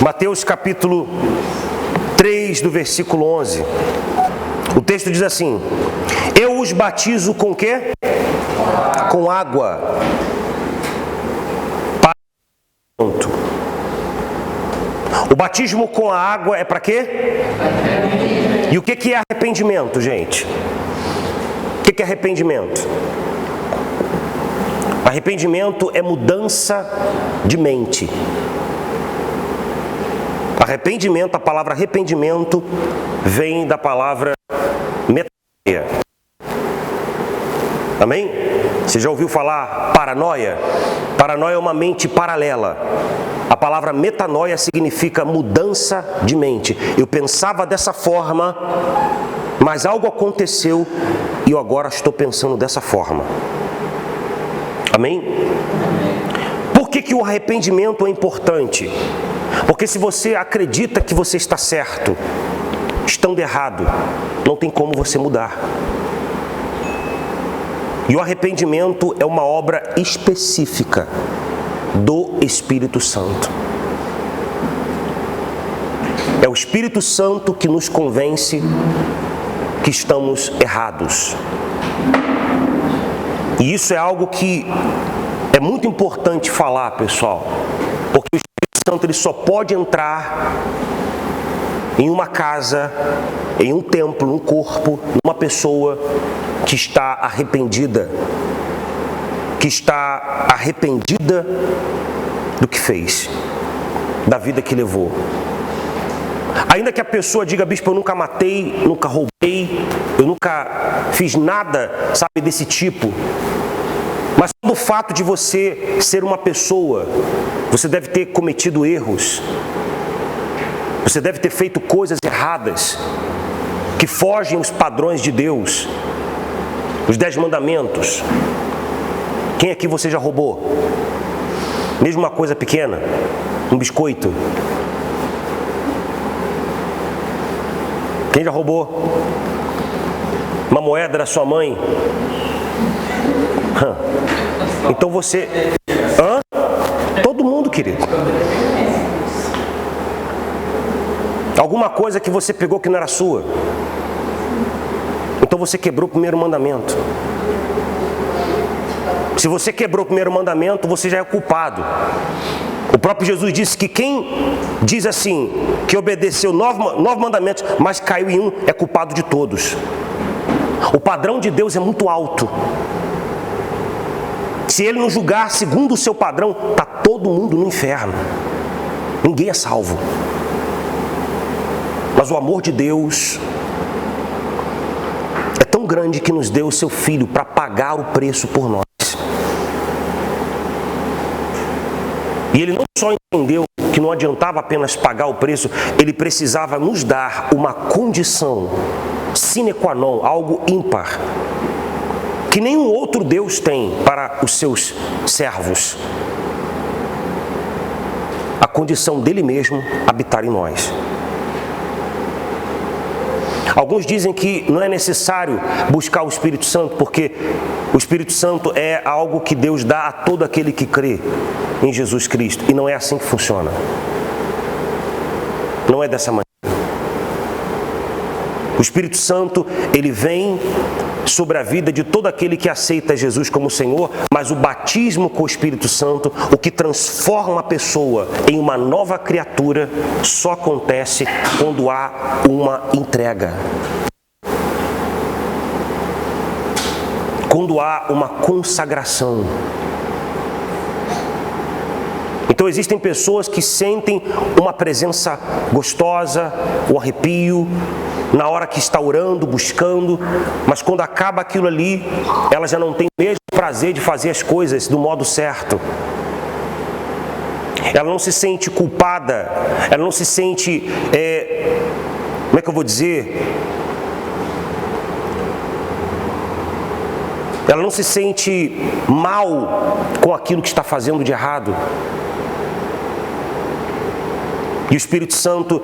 Mateus capítulo 3, do versículo 11. O texto diz assim: eu os batizo com o quê? Com água. O batismo com a água é para quê? E o que é arrependimento, gente? O que é arrependimento? Arrependimento é mudança de mente. Arrependimento, a palavra arrependimento vem da palavra metanoia. Amém? Você já ouviu falar paranoia? Paranoia é uma mente paralela. A palavra metanoia significa mudança de mente. Eu pensava dessa forma, mas algo aconteceu e eu agora estou pensando dessa forma. Amém? Por que o arrependimento é importante? Porque se você acredita que você está certo, estando errado, não tem como você mudar. E o arrependimento é uma obra específica do Espírito Santo. É o Espírito Santo que nos convence que estamos errados. E isso é algo que é muito importante falar, pessoal, porque o Espírito Santo ele só pode entrar em uma casa, em um templo, num corpo, numa pessoa que está arrependida, do que fez, da vida que levou. Ainda que a pessoa diga: bispo, eu nunca matei, nunca roubei, eu nunca fiz nada, sabe, desse tipo. Mas pelo fato de você ser uma pessoa, você deve ter cometido erros, você deve ter feito coisas erradas, que fogem os padrões de Deus, os 10 mandamentos. Quem aqui você já roubou? Mesmo uma coisa pequena, um biscoito. Quem já roubou? Uma moeda da sua mãe? Então você... Todo mundo, querido. Alguma coisa que você pegou que não era sua. Então você quebrou o primeiro mandamento. Se você quebrou o primeiro mandamento, você já é culpado. O próprio Jesus disse que quem diz assim, que obedeceu 9 mandamentos, mas caiu em um, é culpado de todos. O padrão de Deus é muito alto. Se Ele não julgar segundo o seu padrão, está todo mundo no inferno. Ninguém é salvo. Mas o amor de Deus é tão grande que nos deu o seu Filho para pagar o preço por nós. E Ele não só entendeu que não adiantava apenas pagar o preço, Ele precisava nos dar uma condição sine qua non, algo ímpar, que nenhum outro Deus tem para os seus servos. A condição dele mesmo habitar em nós. Alguns dizem que não é necessário buscar o Espírito Santo, porque o Espírito Santo é algo que Deus dá a todo aquele que crê em Jesus Cristo. E não é assim que funciona. Não é dessa maneira. O Espírito Santo, ele vem sobre a vida de todo aquele que aceita Jesus como Senhor, mas o batismo com o Espírito Santo, o que transforma a pessoa em uma nova criatura, só acontece quando há uma entrega. Quando há uma consagração. Então existem pessoas que sentem uma presença gostosa, um arrepio, na hora que está orando, buscando, mas quando acaba aquilo ali, ela já não tem o mesmo prazer de fazer as coisas do modo certo. Ela não se sente culpada, ela não se sente, como é que eu vou dizer? Ela não se sente mal com aquilo que está fazendo de errado. E o Espírito Santo,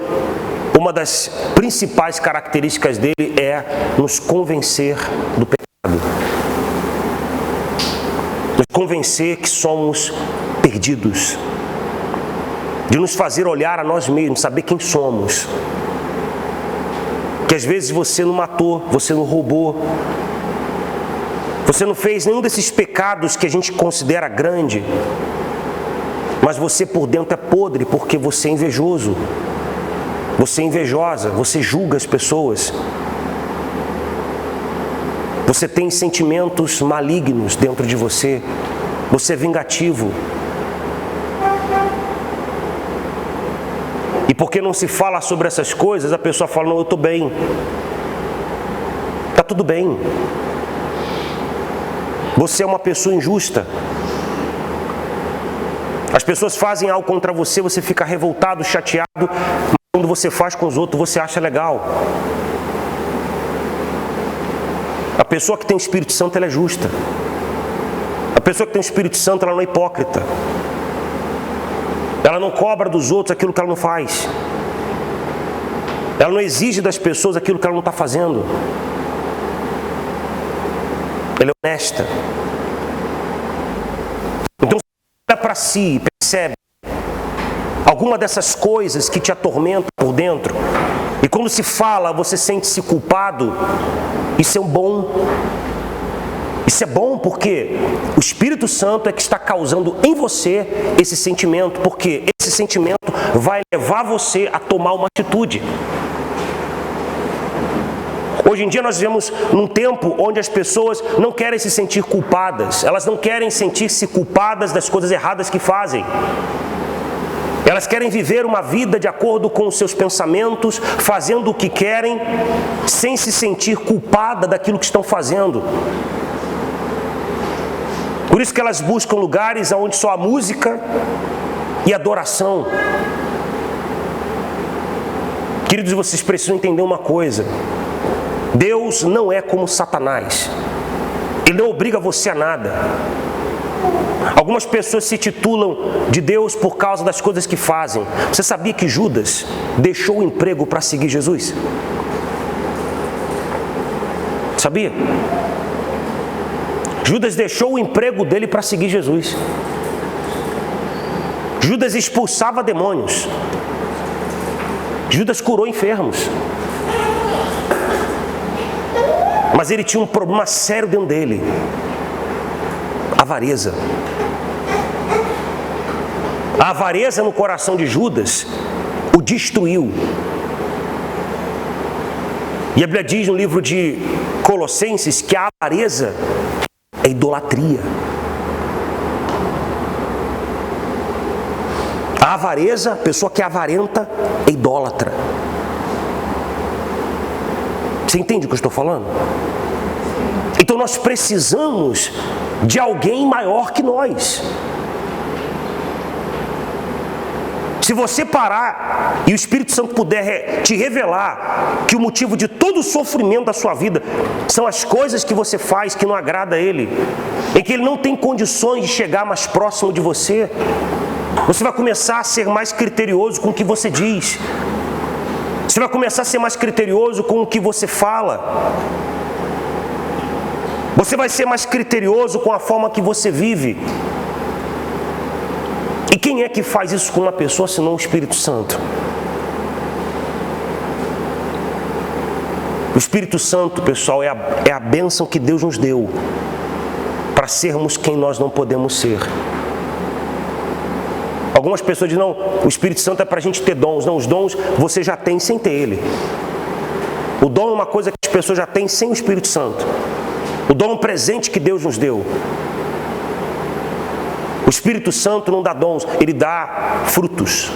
uma das principais características dele é nos convencer do pecado. Nos convencer que somos perdidos. de nos fazer olhar a nós mesmos, saber quem somos. Que às vezes você não matou, você não roubou, você não fez nenhum desses pecados que a gente considera grande, mas você por dentro é podre porque você é invejoso, você é invejosa, você julga as pessoas, você tem sentimentos malignos dentro de você, você é vingativo. E porque não se fala sobre essas coisas, a pessoa fala, não, eu estou bem. Está tudo bem. Você é uma pessoa injusta. As pessoas fazem algo contra você, você fica revoltado, chateado, mas quando você faz com os outros, você acha legal. A pessoa que tem o Espírito Santo, ela é justa. A pessoa que tem o Espírito Santo, ela não é hipócrita. Ela não cobra dos outros aquilo que ela não faz. Ela não exige das pessoas aquilo que ela não está fazendo. Ela é honesta. Então, olha para si e percebe alguma dessas coisas que te atormentam por dentro. E quando se fala, você sente-se culpado. Isso é um bom. Isso é bom porque o Espírito Santo é que está causando em você esse sentimento, porque esse sentimento vai levar você a tomar uma atitude. Hoje em dia nós vivemos num tempo onde as pessoas não querem se sentir culpadas, elas não querem sentir-se culpadas das coisas erradas que fazem. Elas querem viver uma vida de acordo com os seus pensamentos, fazendo o que querem, sem se sentir culpada daquilo que estão fazendo. Por isso que elas buscam lugares onde só há música e adoração. Queridos, vocês precisam entender uma coisa. Deus não é como Satanás. Ele não obriga você a nada. Algumas pessoas se titulam de Deus por causa das coisas que fazem. Você sabia que Judas deixou o emprego para seguir Jesus? Sabia? Judas deixou o emprego dele para seguir Jesus. Judas expulsava demônios. Judas curou enfermos. Mas ele tinha um problema sério dentro dele. Avareza. A avareza no coração de Judas o destruiu. E a Bíblia diz no livro de Colossenses que a avareza é idolatria. A avareza, a pessoa que é avarenta, é idólatra. Você entende o que eu estou falando? Então nós precisamos de alguém maior que nós. Se você parar e o Espírito Santo puder te revelar que o motivo de todo o sofrimento da sua vida são as coisas que você faz que não agrada a Ele, em que Ele não tem condições de chegar mais próximo de você, você vai começar a ser mais criterioso com o que você diz. Você vai começar a ser mais criterioso com o que você fala. Você vai ser mais criterioso com a forma que você vive. E quem é que faz isso com uma pessoa, senão o Espírito Santo? O Espírito Santo, pessoal, é a bênção que Deus nos deu para sermos quem nós não podemos ser. Algumas pessoas dizem, não, o Espírito Santo é para a gente ter dons. Não, os dons você já tem sem ter ele. O dom é uma coisa que as pessoas já têm sem o Espírito Santo. O dom é um presente que Deus nos deu. O Espírito Santo não dá dons, ele dá frutos.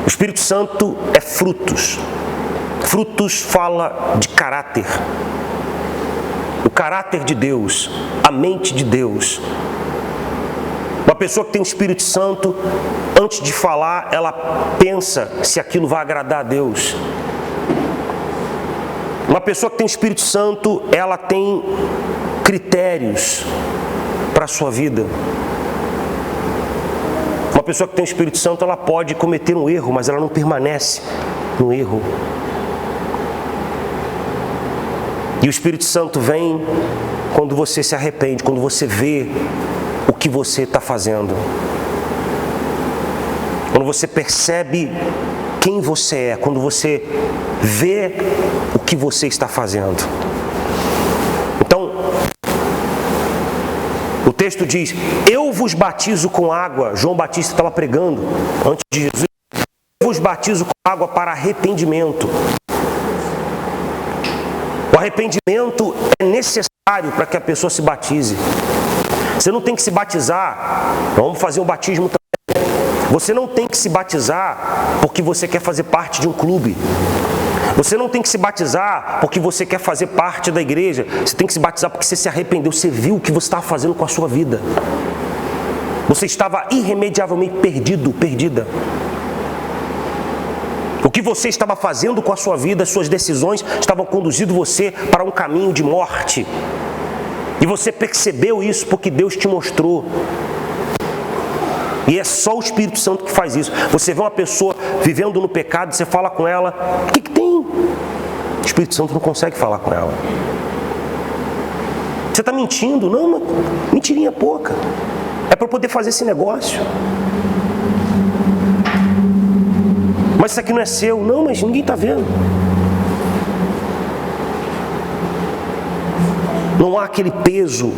O Espírito Santo é frutos. Frutos fala de caráter. O caráter de Deus, a mente de Deus. Uma pessoa que tem o Espírito Santo, antes de falar, ela pensa se aquilo vai agradar a Deus. Uma pessoa que tem o Espírito Santo, ela tem critérios para a sua vida. Uma pessoa que tem o Espírito Santo, ela pode cometer um erro, mas ela não permanece no erro. E o Espírito Santo vem quando você se arrepende, quando você vê o que você está fazendo. Quando você percebe quem você é, quando você vê o que você está fazendo. Então, o texto diz: eu vos batizo com água. João Batista estava pregando antes de Jesus. Eu vos batizo com água para arrependimento. O arrependimento é necessário para que a pessoa se batize. Você não tem que se batizar, vamos fazer um batismo também. Você não tem que se batizar porque você quer fazer parte de um clube. Você não tem que se batizar porque você quer fazer parte da igreja. Você tem que se batizar porque você se arrependeu, você viu o que você estava fazendo com a sua vida. Você estava irremediavelmente perdida. O que você estava fazendo com a sua vida, as suas decisões estavam conduzindo você para um caminho de morte. E você percebeu isso porque Deus te mostrou. E é só o Espírito Santo que faz isso. Você vê uma pessoa vivendo no pecado, você fala com ela, o que tem? O Espírito Santo não consegue falar com ela. Você está mentindo? Não, mas mentirinha pouca. É para eu poder fazer esse negócio. Mas isso aqui não é seu. Não, mas ninguém está vendo. Não há aquele peso.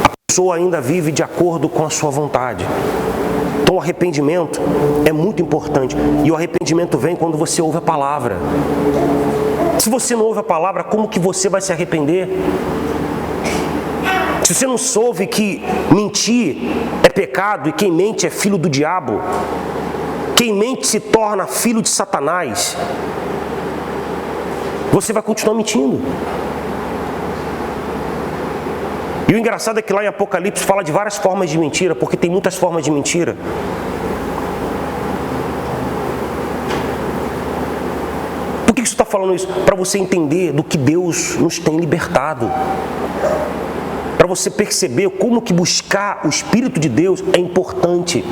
A pessoa ainda vive de acordo com a sua vontade. Então o arrependimento é muito importante. E o arrependimento vem quando você ouve a palavra. Se você não ouve a palavra, como que você vai se arrepender? Se você não soube que mentir é pecado e quem mente é filho do diabo, quem mente se torna filho de Satanás, você vai continuar mentindo. E o engraçado é que lá em Apocalipse fala de várias formas de mentira, porque tem muitas formas de mentira. Por que você está falando isso? Para você entender do que Deus nos tem libertado. Para você perceber como que buscar o Espírito de Deus é importante.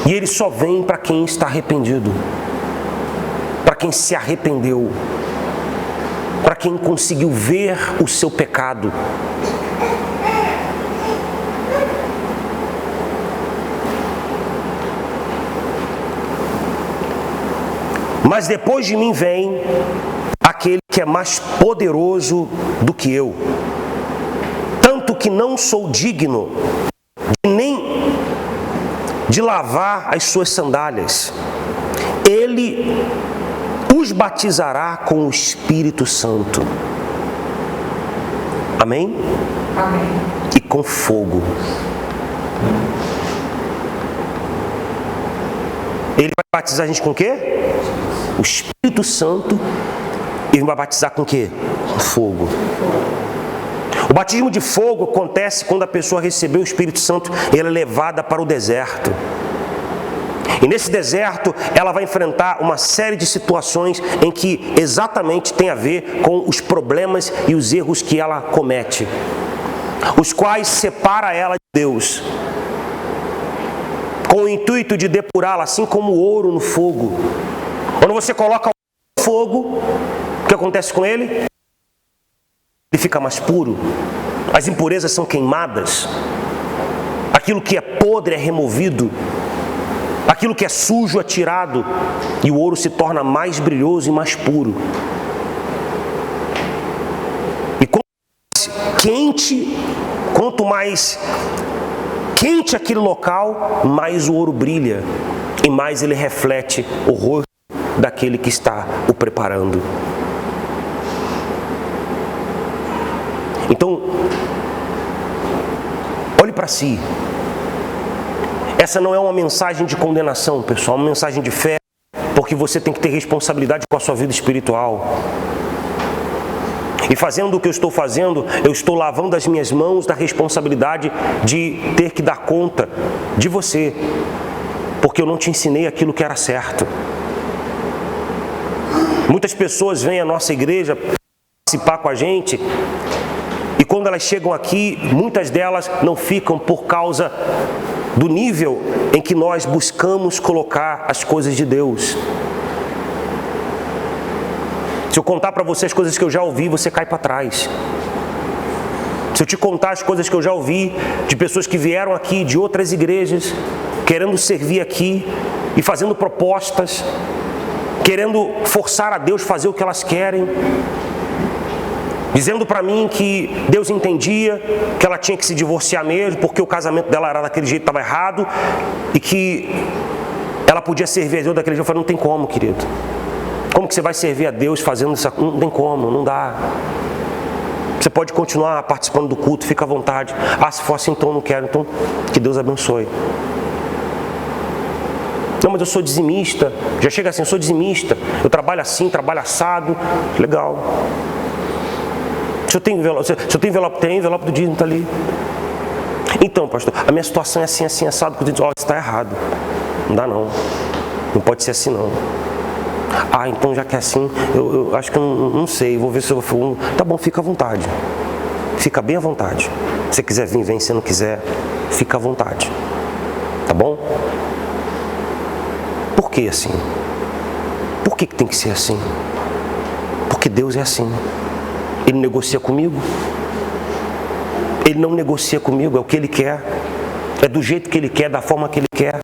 E ele só vem para quem está arrependido. Para quem se arrependeu. Para quem conseguiu ver o seu pecado. Mas depois de mim vem aquele que é mais poderoso do que eu, tanto que não sou digno nem de lavar as suas sandálias. Ele os batizará com o Espírito Santo. Amém? Amém. E com fogo. Ele vai batizar a gente com o quê? O Espírito Santo. Ele vai batizar com o quê? Com fogo. O batismo de fogo acontece quando a pessoa recebeu o Espírito Santo e ela é levada para o deserto. E nesse deserto ela vai enfrentar uma série de situações em que exatamente tem a ver com os problemas e os erros que ela comete, os quais separa ela de Deus, com o intuito de depurá-la, assim como o ouro no fogo. Quando você coloca o fogo, o que acontece com ele? Ele fica mais puro. As impurezas são queimadas. Aquilo que é podre é removido. Aquilo que é sujo é tirado. E o ouro se torna mais brilhoso e mais puro. E quanto mais quente aquele local, mais o ouro brilha. E mais ele reflete o rosto daquele que está o preparando. Então, olhe para si. Essa não é uma mensagem de condenação, pessoal, é uma mensagem de fé, porque você tem que ter responsabilidade com a sua vida espiritual. E fazendo o que eu estou fazendo, eu estou lavando as minhas mãos da responsabilidade de ter que dar conta de você, porque eu não te ensinei aquilo que era certo. Muitas pessoas vêm à nossa igreja participar com a gente, e quando elas chegam aqui, muitas delas não ficam por causa do nível em que nós buscamos colocar as coisas de Deus. Se eu contar para você as coisas que eu já ouvi, você cai para trás. Se eu te contar as coisas que eu já ouvi de pessoas que vieram aqui de outras igrejas, querendo servir aqui e fazendo propostas, querendo forçar a Deus a fazer o que elas querem, dizendo para mim que Deus entendia que ela tinha que se divorciar mesmo, porque o casamento dela era daquele jeito, estava errado, e que ela podia servir a Deus daquele jeito. Eu falei, não tem como, querido. Como que você vai servir a Deus fazendo isso? Não tem como, não dá. Você pode continuar participando do culto, fica à vontade. Ah, se for assim, então eu não quero. Então, que Deus abençoe. Não, mas eu sou dizimista. Já chega assim, eu sou dizimista. Eu trabalho assim, trabalho assado. Legal. Se eu tenho envelope, tem envelope do dízimo, está ali. Então, pastor, a minha situação é assim, assim, assado. Ó, isso está errado. Não dá não. Não pode ser assim não. Ah, então já que é assim, eu acho que eu não sei, vou ver se eu for. Tá bom, fica à vontade. Fica bem à vontade. Se você quiser vir, vem. Se não quiser, fica à vontade. Tá bom? Por que assim? Por que tem que ser assim? Porque Deus é assim. Ele negocia comigo? Ele não negocia comigo, é o que Ele quer. É do jeito que Ele quer, da forma que Ele quer.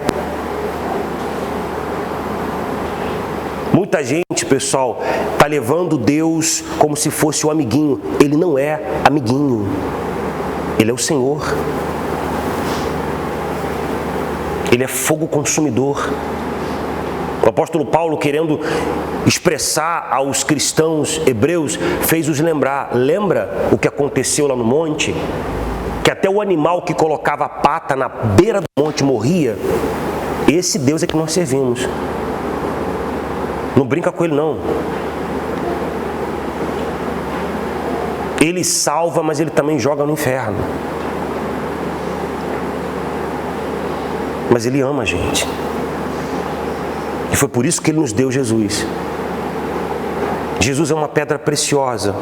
Muita gente, pessoal, está levando Deus como se fosse o amiguinho. Ele não é amiguinho. Ele é o Senhor. Ele é fogo consumidor. O apóstolo Paulo, querendo expressar aos cristãos hebreus, fez-os lembrar. Lembra o que aconteceu lá no monte? Que até o animal que colocava a pata na beira do monte morria. Esse Deus é que nós servimos. Não brinca com Ele, não. Ele salva, mas Ele também joga no inferno. Mas Ele ama a gente. E foi por isso que Ele nos deu Jesus. Jesus é uma pedra preciosa.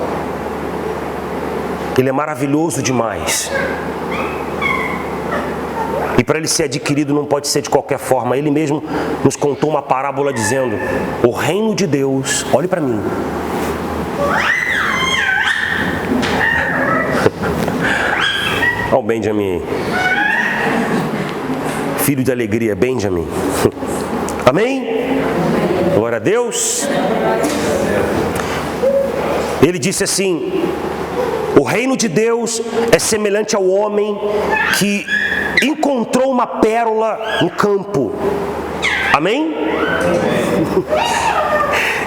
Ele é maravilhoso demais. E para Ele ser adquirido não pode ser de qualquer forma. Ele mesmo nos contou uma parábola dizendo: o reino de Deus, olhe para mim. Olha o Benjamin. Filho de alegria, Benjamin. Amém? Glória a Deus. Ele disse assim: o reino de Deus é semelhante ao homem que encontrou uma pérola no campo. Amém?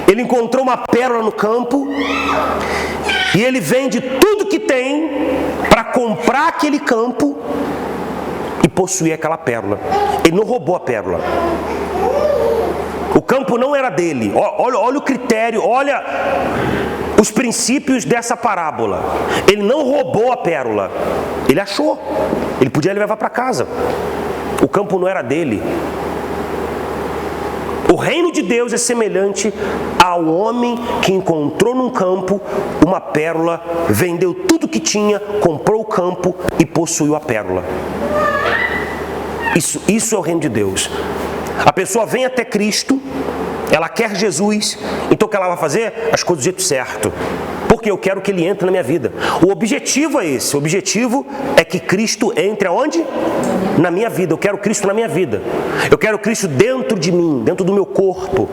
Ele encontrou uma pérola no campo e ele vende tudo que tem para comprar aquele campo e possuir aquela pérola. Ele não roubou a pérola. O campo não era dele. Olha o critério, olha os princípios dessa parábola. Ele não roubou a pérola. Ele achou. Ele podia levar para casa. O campo não era dele. O reino de Deus é semelhante ao homem que encontrou num campo uma pérola, vendeu tudo que tinha, comprou o campo e possuiu a pérola. Isso é o reino de Deus. A pessoa vem até Cristo, ela quer Jesus, então o que ela vai fazer? As coisas do jeito certo. Porque eu quero que Ele entre na minha vida. O objetivo é esse. O objetivo é que Cristo entre aonde? Na minha vida. Eu quero Cristo na minha vida. Eu quero Cristo dentro de mim, dentro do meu corpo.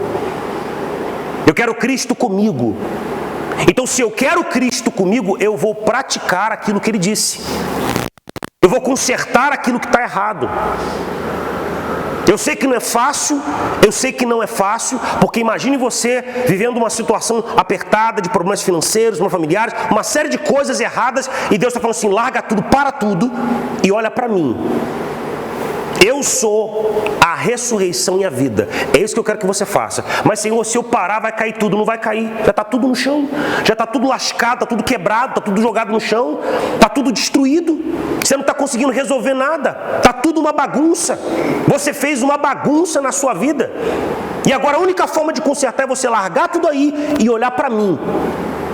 Eu quero Cristo comigo. Então, se eu quero Cristo comigo, eu vou praticar aquilo que Ele disse. Eu vou consertar aquilo que está errado. Eu sei que não é fácil, porque imagine você vivendo uma situação apertada, de problemas financeiros, problemas familiares, uma série de coisas erradas, e Deus está falando assim: larga tudo, para tudo e olha para mim. Eu sou a ressurreição e a vida. É isso que eu quero que você faça. Mas, Senhor, se eu parar, vai cair tudo. Não vai cair. Já está tudo no chão. Já está tudo lascado, está tudo quebrado, está tudo jogado no chão. Está tudo destruído. Você não está conseguindo resolver nada. Está tudo uma bagunça. Você fez uma bagunça na sua vida. E agora a única forma de consertar é você largar tudo aí e olhar para mim.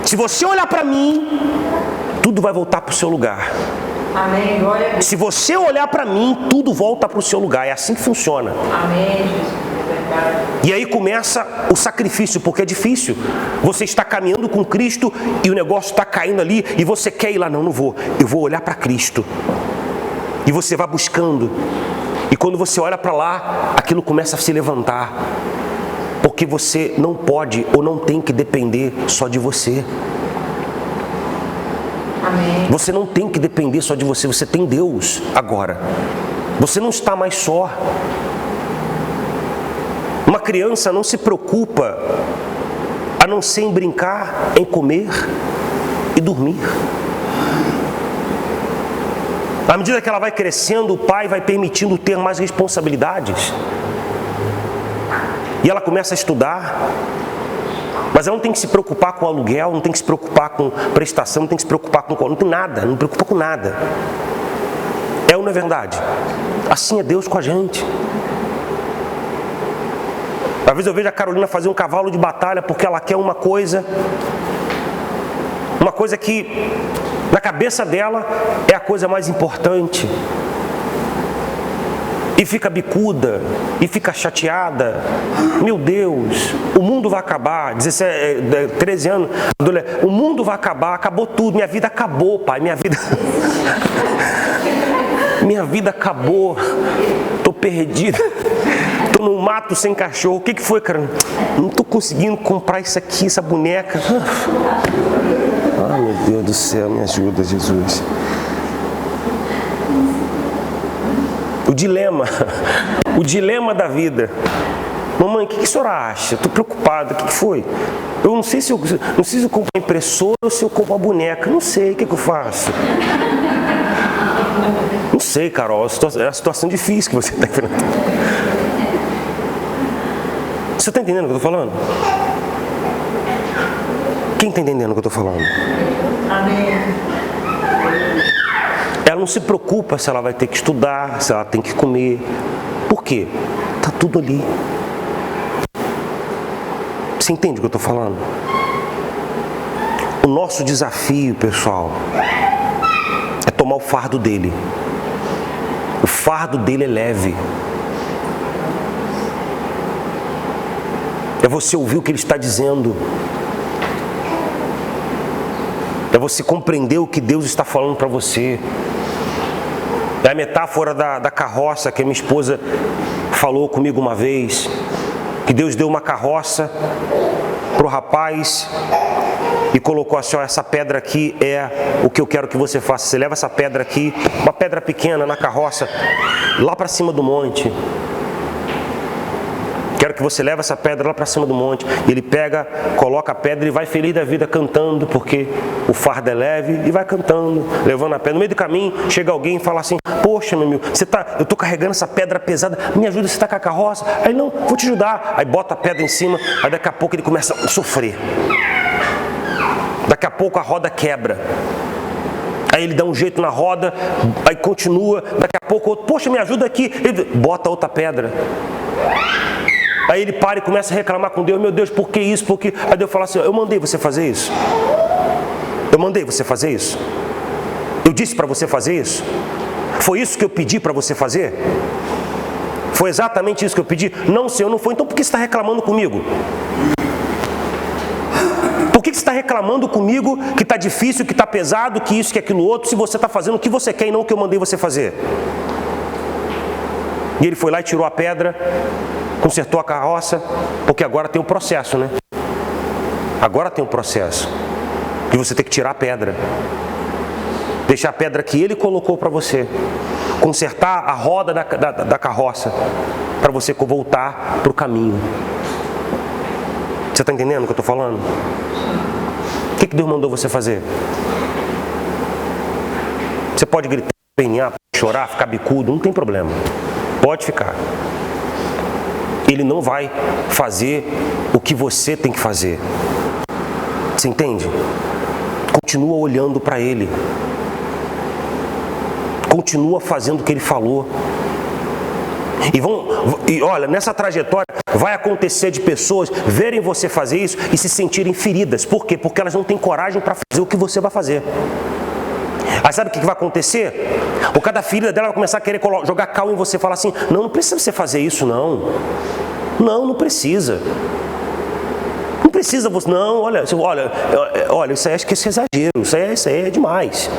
Se você olhar para mim, tudo vai voltar para o seu lugar. Amém. Glória a Deus. Se você olhar para mim, tudo volta para o seu lugar. É assim que funciona. Amém, Jesus. E aí começa o sacrifício, porque é difícil. Você está caminhando com Cristo e o negócio está caindo ali e você quer ir lá. Não, não vou. Eu vou olhar para Cristo. E você vai buscando. E quando você olha para lá, aquilo começa a se levantar. Porque você não pode ou não tem que depender só de você. Amém. Você não tem que depender só de você. Você tem Deus agora. Você não está mais só. Uma criança não se preocupa a não ser em brincar, em comer e dormir. À medida que ela vai crescendo, o pai vai permitindo ter mais responsabilidades. E ela começa a estudar. Mas ela não tem que se preocupar com aluguel, não tem que se preocupar com prestação, não tem que se preocupar com... Não tem nada, não preocupa com nada. É ou não é verdade? Assim é Deus com a gente. Às vezes eu vejo a Carolina fazer um cavalo de batalha porque ela quer uma coisa que na cabeça dela é a coisa mais importante. E fica bicuda, e fica chateada. Meu Deus, o mundo vai acabar. 13 anos, o mundo vai acabar, acabou tudo. Minha vida acabou, pai, minha vida... Minha vida acabou. Estou perdida. Estou no mato sem cachorro. O que foi, cara? Não estou conseguindo comprar isso aqui, essa boneca. Ai, meu Deus do céu, me ajuda, Jesus. O dilema da vida. Mamãe, o que a senhora acha? Estou preocupada, o que foi? Eu não sei se eu compro uma impressora ou se eu compro uma boneca. Não sei, o que eu faço? Não sei, Carol, é uma situação difícil que você está enfrentando. Você está entendendo o que eu estou falando? Quem está entendendo o que eu estou falando? Amém. Ela não se preocupa se ela vai ter que estudar, se ela tem que comer. Por quê? Está tudo ali. Você entende o que eu estou falando? O nosso desafio, pessoal, é tomar o fardo dele. O fardo dele é leve. É você ouvir o que ele está dizendo. É você compreender o que Deus está falando para você. É a metáfora da carroça que a minha esposa falou comigo uma vez. Que Deus deu uma carroça para o rapaz e colocou assim, ó, essa pedra aqui é o que eu quero que você faça. Você leva essa pedra aqui, uma pedra pequena na carroça, lá para cima do monte. Quero que você leve essa pedra lá para cima do monte. E ele pega, coloca a pedra e vai feliz da vida cantando, porque o fardo é leve, e vai cantando, levando a pedra. No meio do caminho, chega alguém e fala assim, poxa, meu amigo, eu estou carregando essa pedra pesada, me ajuda, você está com a carroça? Aí, não, vou te ajudar. Aí bota a pedra em cima, aí daqui a pouco ele começa a sofrer. Daqui a pouco a roda quebra. Aí ele dá um jeito na roda, aí continua, daqui a pouco outro, poxa, me ajuda aqui. Ele bota outra pedra. Aí ele para e começa a reclamar com Deus, meu Deus, por que isso, por que... Aí Deus fala assim, eu mandei você fazer isso. Eu mandei você fazer isso. Eu disse para você fazer isso. Foi isso que eu pedi para você fazer? Foi exatamente isso que eu pedi? Não, Senhor, não foi. Então por que você está reclamando comigo? Por que você está reclamando comigo que está difícil, que está pesado, que isso, que aquilo outro, se você está fazendo o que você quer e não o que eu mandei você fazer? E ele foi lá e tirou a pedra, consertou a carroça, porque agora tem o processo, né? Agora tem o processo de você ter que tirar a pedra, deixar a pedra que ele colocou para você, consertar a roda da carroça, para você voltar para o caminho. Você está entendendo o que eu estou falando? O que Deus mandou você fazer? Você pode gritar, penhar, chorar, ficar bicudo, não tem problema. Pode ficar. Ele não vai fazer o que você tem que fazer. Você entende? Continua olhando para Ele. Continua fazendo o que Ele falou. E olha, nessa trajetória vai acontecer de pessoas verem você fazer isso e se sentirem feridas. Por quê? Porque elas não têm coragem para fazer o que você vai fazer. Aí sabe o que vai acontecer? Por cada ferida dela vai começar a querer jogar cal em você e falar assim, não precisa você fazer isso não. Não precisa. Não precisa você. Não, olha, isso aí, acho que isso é exagero. Isso aí é demais.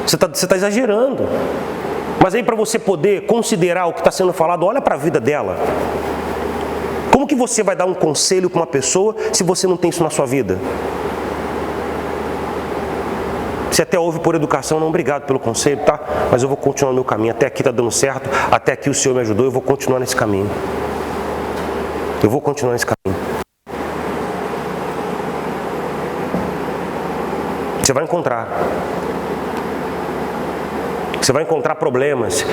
Você está exagerando. Mas aí, para você poder considerar o que está sendo falado, olha para a vida dela. Como que você vai dar um conselho para uma pessoa se você não tem isso na sua vida? Você até ouve por educação, não, obrigado pelo conselho, tá? Mas eu vou continuar no meu caminho. Até aqui está dando certo, até aqui o Senhor me ajudou, eu vou continuar nesse caminho. Eu vou continuar nesse caminho. Você vai encontrar. Você vai encontrar problemas.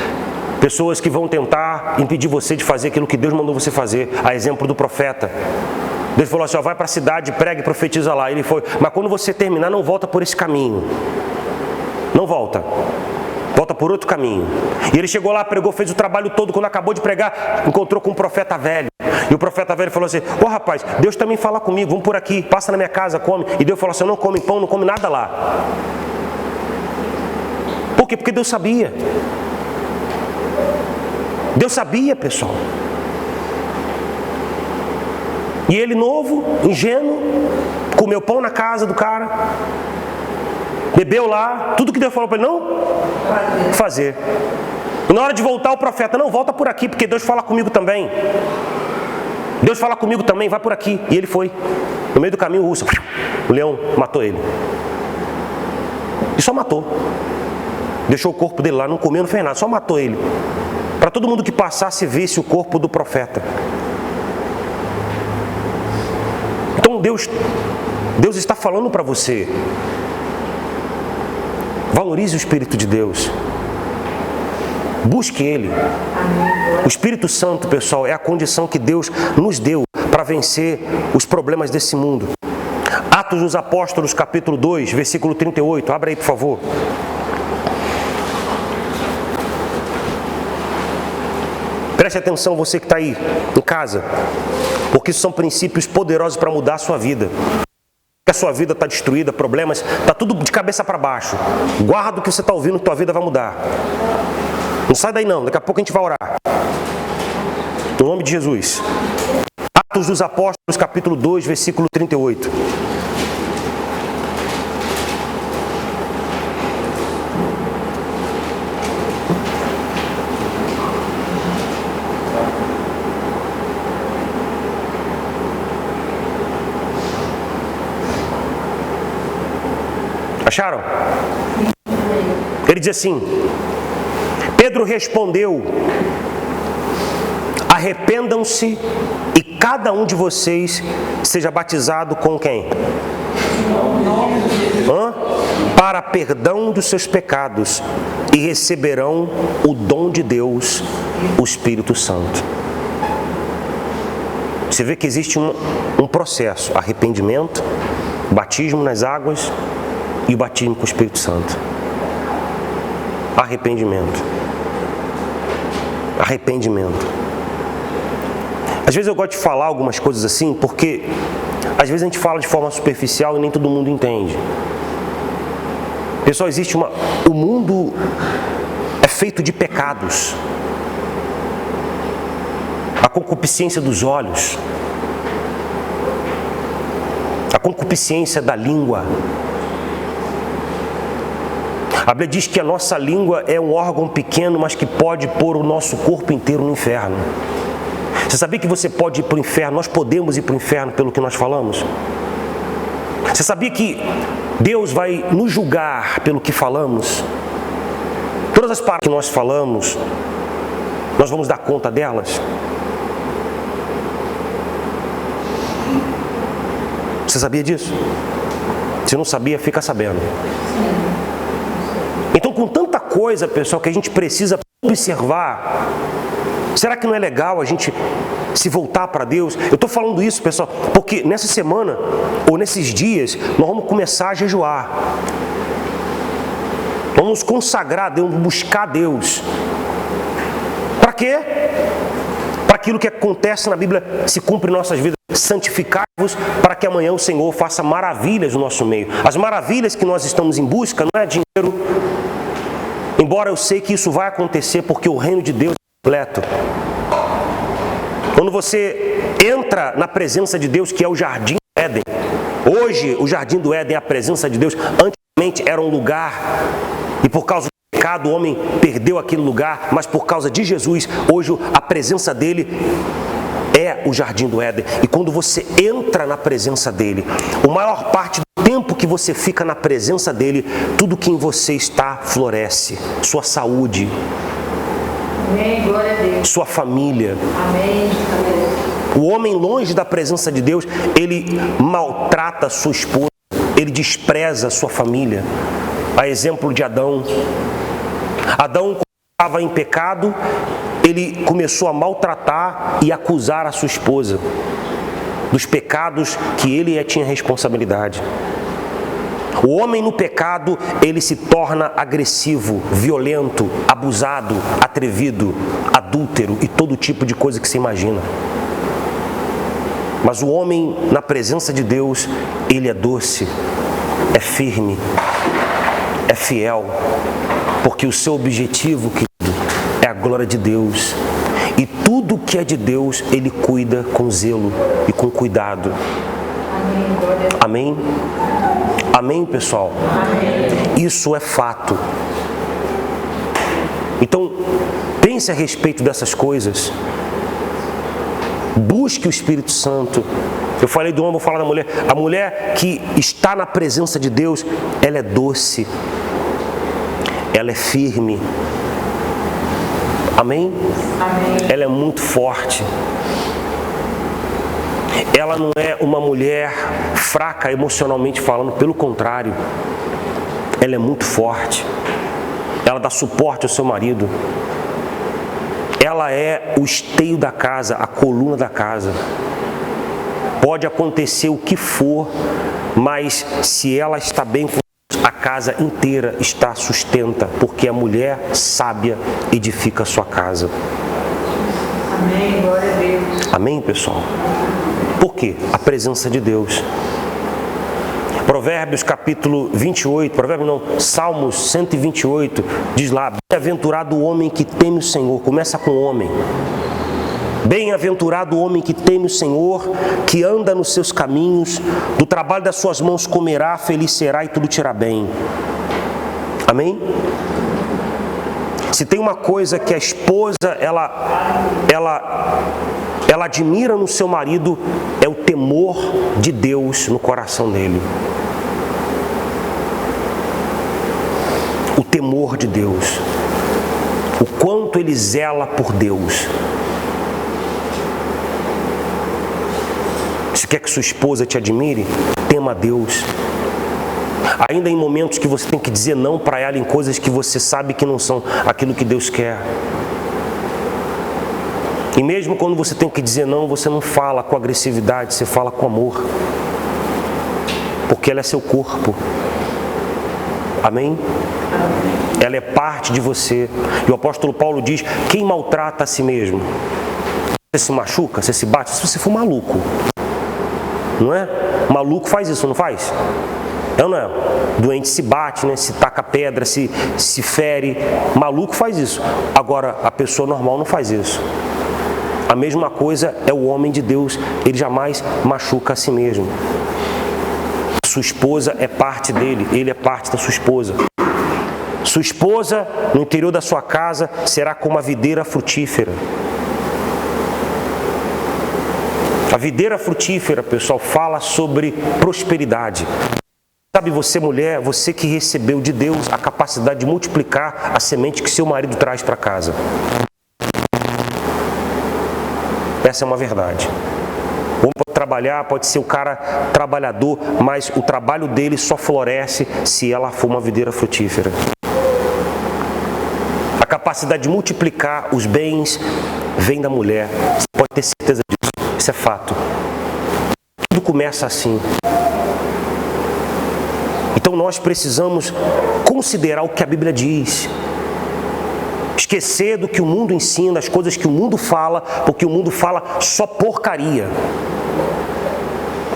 Pessoas que vão tentar impedir você de fazer aquilo que Deus mandou você fazer. A exemplo do profeta. Deus falou assim, ó, vai para a cidade, prega e profetiza lá. Ele foi, mas quando você terminar, não volta por esse caminho. Não volta. Volta por outro caminho. E ele chegou lá, pregou, fez o trabalho todo. Quando acabou de pregar, encontrou com um profeta velho. E o profeta velho falou assim, ô rapaz, Deus também fala comigo, vamos por aqui, passa na minha casa, come. E Deus falou assim, não come pão, não come nada lá. Por quê? Porque Deus sabia. Deus sabia, pessoal. E ele novo, ingênuo, comeu pão na casa do cara, bebeu lá, tudo que Deus falou para ele, não fazer. E na hora de voltar o profeta, não, volta por aqui, porque Deus fala comigo também. Deus fala comigo também, vai por aqui. E ele foi. No meio do caminho, o leão matou ele. E só matou. Deixou o corpo dele lá, não comeu, não fez nada, só matou ele. Para todo mundo que passasse visse o corpo do profeta. Então Deus está falando para você. Valorize o Espírito de Deus. Busque Ele. O Espírito Santo, pessoal, é a condição que Deus nos deu para vencer os problemas desse mundo. Atos dos Apóstolos, capítulo 2, versículo 38. Abra aí, por favor. Preste atenção, você que está aí em casa, porque isso são princípios poderosos para mudar a sua vida. A sua vida está destruída, problemas, está tudo de cabeça para baixo. Guarda o que você está ouvindo, que tua vida vai mudar. Não sai daí não, daqui a pouco a gente vai orar. No nome de Jesus. Atos dos Apóstolos, capítulo 2, versículo 38. Acharam? Ele diz assim, Pedro respondeu, arrependam-se e cada um de vocês seja batizado com quem? Para perdão dos seus pecados e receberão o dom de Deus, o Espírito Santo. Você vê que existe um processo, arrependimento, batismo nas águas, e o batismo com o Espírito Santo. Arrependimento. Arrependimento. Às vezes eu gosto de falar algumas coisas assim, porque às vezes a gente fala de forma superficial e nem todo mundo entende. Pessoal, o mundo é feito de pecados. A concupiscência dos olhos. A concupiscência da língua. A Bíblia diz que a nossa língua é um órgão pequeno, mas que pode pôr o nosso corpo inteiro no inferno. Você sabia que você pode ir para o inferno? Nós podemos ir para o inferno pelo que nós falamos? Você sabia que Deus vai nos julgar pelo que falamos? Todas as palavras que nós falamos, nós vamos dar conta delas? Você sabia disso? Se não sabia, fica sabendo. Então, com tanta coisa, pessoal, que a gente precisa observar, será que não é legal a gente se voltar para Deus? Eu estou falando isso, pessoal, porque nessa semana, ou nesses dias, nós vamos começar a jejuar. Vamos consagrar a Deus, buscar Deus. Para quê? Para aquilo que acontece na Bíblia se cumpre em nossas vidas. Santificai-vos para que amanhã o Senhor faça maravilhas no nosso meio. As maravilhas que nós estamos em busca não é dinheiro. Embora eu sei que isso vai acontecer porque o reino de Deus é completo. Quando você entra na presença de Deus, que é o jardim do Éden. Hoje, o jardim do Éden é a presença de Deus. Antigamente era um lugar, e por causa do pecado, o homem perdeu aquele lugar, mas por causa de Jesus, hoje a presença dele é o jardim do Éden. E quando você entra na presença dele, a maior parte do tempo que você fica na presença dele, tudo que em você está floresce. Sua saúde, Amém. Glória a Deus. sua família. Amém. O homem longe da presença de Deus, ele maltrata a sua esposa, ele despreza a sua família. A exemplo de Adão. Adão, quando estava em pecado, ele começou a maltratar e acusar a sua esposa dos pecados que ele tinha responsabilidade. O homem no pecado, ele se torna agressivo, violento, abusado, atrevido, adúltero e todo tipo de coisa que se imagina. Mas o homem na presença de Deus, ele é doce, é firme, é fiel, porque o seu objetivo, querido, é a glória de Deus. E tudo que é de Deus, ele cuida com zelo e com cuidado. Amém? Amém, pessoal? Amém. Isso é fato. Então, pense a respeito dessas coisas. Busque o Espírito Santo. Eu falei do homem, vou falar da mulher. A mulher que está na presença de Deus, ela é doce. Ela é firme. Amém? Amém. Ela é muito forte. Ela não é uma mulher fraca emocionalmente falando, pelo contrário. Ela é muito forte. Ela dá suporte ao seu marido. Ela é o esteio da casa, a coluna da casa. Pode acontecer o que for, mas se ela está bem com Deus, a casa inteira está sustenta, porque a mulher sábia edifica a sua casa. Amém, glória a Deus. Amém, pessoal? Por quê? A presença de Deus. Provérbios capítulo 28, Salmos 128, diz lá: bem-aventurado o homem que teme o Senhor. Começa com o homem. Bem-aventurado o homem que teme o Senhor, que anda nos seus caminhos, do trabalho das suas mãos comerá, feliz será e tudo te irá bem. Amém? Se tem uma coisa que a esposa, ela admira no seu marido, é o temor de Deus no coração dele. O temor de Deus. O quanto ele zela por Deus. Se quer que sua esposa te admire, tema a Deus. Ainda em momentos que você tem que dizer não para ela em coisas que você sabe que não são aquilo que Deus quer. E mesmo quando você tem que dizer não, você não fala com agressividade, você fala com amor. Porque ela é seu corpo. Amém? Ela é parte de você. E o apóstolo Paulo diz: quem maltrata a si mesmo? Você se machuca, você se bate, se você for maluco. Não é? Maluco faz isso, não faz? É ou não é? Doente se bate, né? Se taca pedra, se fere. Maluco faz isso. Agora, a pessoa normal não faz isso. A mesma coisa é o homem de Deus. Ele jamais machuca a si mesmo. Sua esposa é parte dele. Ele é parte da sua esposa. Sua esposa, no interior da sua casa, será como a videira frutífera. A videira frutífera, pessoal, fala sobre prosperidade. Sabe, você mulher, você que recebeu de Deus a capacidade de multiplicar a semente que seu marido traz para casa. Essa é uma verdade. O homem pode trabalhar, pode ser o cara trabalhador, mas o trabalho dele só floresce se ela for uma videira frutífera. A capacidade de multiplicar os bens vem da mulher. Você pode ter certeza disso. Isso é fato. Tudo começa assim. Então nós precisamos considerar o que a Bíblia diz. Esquecer do que o mundo ensina, as coisas que o mundo fala, porque o mundo fala só porcaria.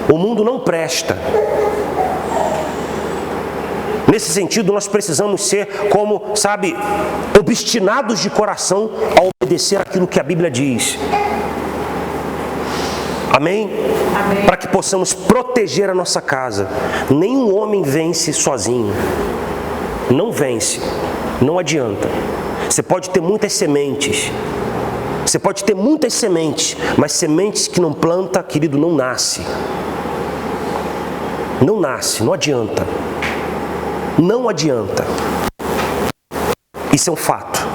O mundo não presta. Nesse sentido, nós precisamos ser como, obstinados de coração a obedecer aquilo que a Bíblia diz. Amém? Amém. Para que possamos proteger a nossa casa. Nenhum homem vence sozinho. Não vence. Não adianta. Você pode ter muitas sementes. Você pode ter muitas sementes, mas sementes que não planta, querido, não nasce. Não nasce, não adianta. Não adianta. Isso é um fato.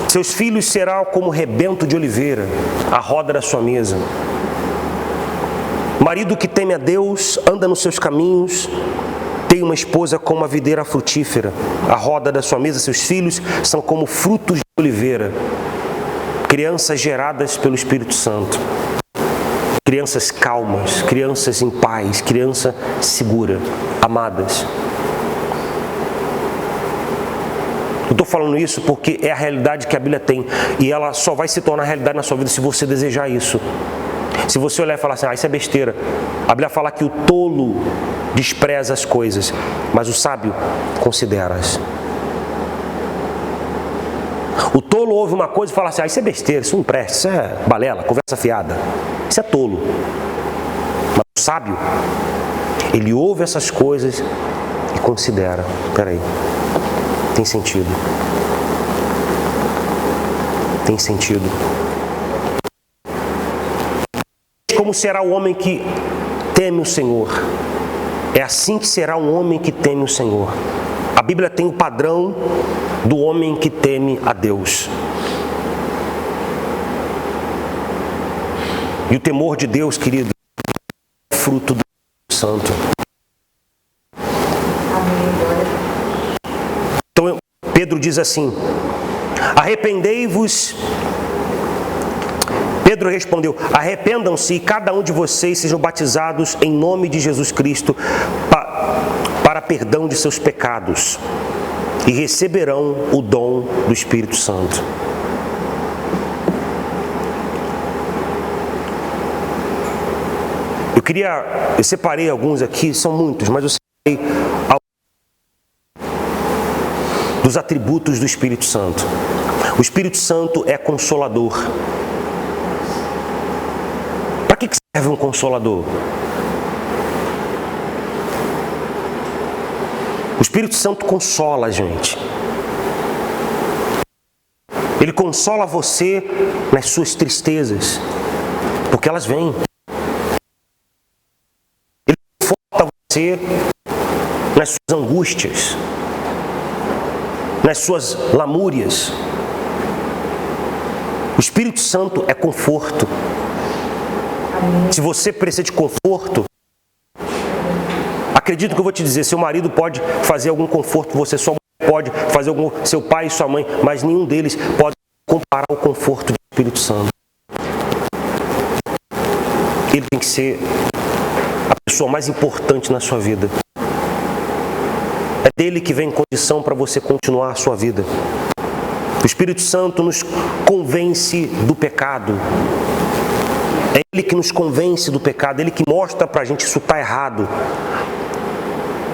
Seus filhos serão como rebento de oliveira, a roda da sua mesa. Marido que teme a Deus, anda nos seus caminhos, tem uma esposa como uma videira frutífera, a roda da sua mesa. Seus filhos são como frutos de oliveira, crianças geradas pelo Espírito Santo, crianças calmas, crianças em paz, criança segura, amadas. Eu estou falando isso porque é a realidade que a Bíblia tem, e ela só vai se tornar realidade na sua vida se você desejar isso. Se você olhar e falar assim, isso é besteira. A Bíblia fala que o tolo despreza as coisas, mas o sábio considera-as. O tolo ouve uma coisa e fala assim, isso é besteira, isso não presta, isso é balela, conversa fiada. Isso é tolo. Mas o sábio, ele ouve essas coisas e considera. Peraí, tem sentido. Tem sentido. Como será o homem que teme o Senhor? É assim que será um homem que teme o Senhor. A Bíblia tem o padrão do homem que teme a Deus. E o temor de Deus, querido, é fruto do Espírito Santo. Então Pedro diz assim: arrependei-vos. Pedro respondeu: arrependam-se e cada um de vocês sejam batizados em nome de Jesus Cristo para perdão de seus pecados e receberão o dom do Espírito Santo. Eu separei alguns aqui, são muitos, mas eu separei dos atributos do Espírito Santo. O Espírito Santo é consolador. Para que serve um consolador? O Espírito Santo consola a gente. Ele consola você nas suas tristezas, porque elas vêm. Ele conforta você nas suas angústias, nas suas lamúrias. O Espírito Santo é conforto. Se você precisa de conforto, acredito que eu vou te dizer, seu marido pode fazer algum conforto por você, sua mãe pode fazer seu pai e sua mãe, mas nenhum deles pode comparar o conforto do Espírito Santo. Ele tem que ser a pessoa mais importante na sua vida. É dele que vem condição para você continuar a sua vida. O Espírito Santo nos convence do pecado. É Ele que nos convence do pecado, Ele que mostra pra gente isso está errado.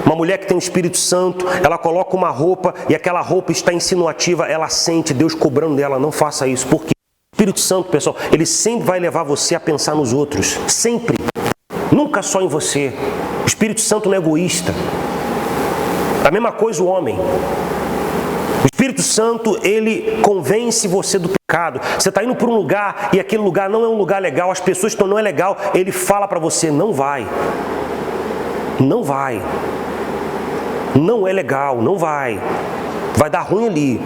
Uma mulher que tem o Espírito Santo, ela coloca uma roupa e aquela roupa está insinuativa, ela sente Deus cobrando dela, não faça isso. Porque o Espírito Santo, pessoal, ele sempre vai levar você a pensar nos outros, sempre. Nunca só em você. O Espírito Santo não é egoísta. A mesma coisa o homem. O Espírito Santo, ele convence você do pecado. Você está indo para um lugar e aquele lugar não é um lugar legal, as pessoas estão, não é legal, ele fala para você, não vai. Não vai. Não é legal, não vai. Vai dar ruim ali.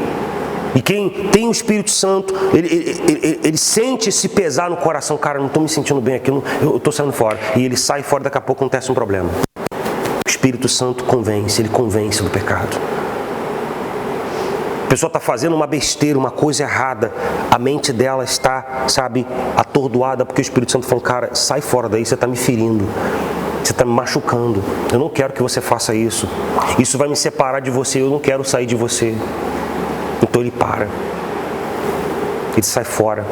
E quem tem o Espírito Santo, ele sente esse pesar no coração. Cara, não estou me sentindo bem aqui, eu estou saindo fora. E ele sai fora, daqui a pouco acontece um problema. O Espírito Santo convence, ele convence do pecado. A pessoa está fazendo uma besteira, uma coisa errada, a mente dela está, atordoada, porque o Espírito Santo falou, cara, sai fora daí, você está me ferindo, você está me machucando, eu não quero que você faça isso, isso vai me separar de você, eu não quero sair de você. Então ele para, ele sai fora.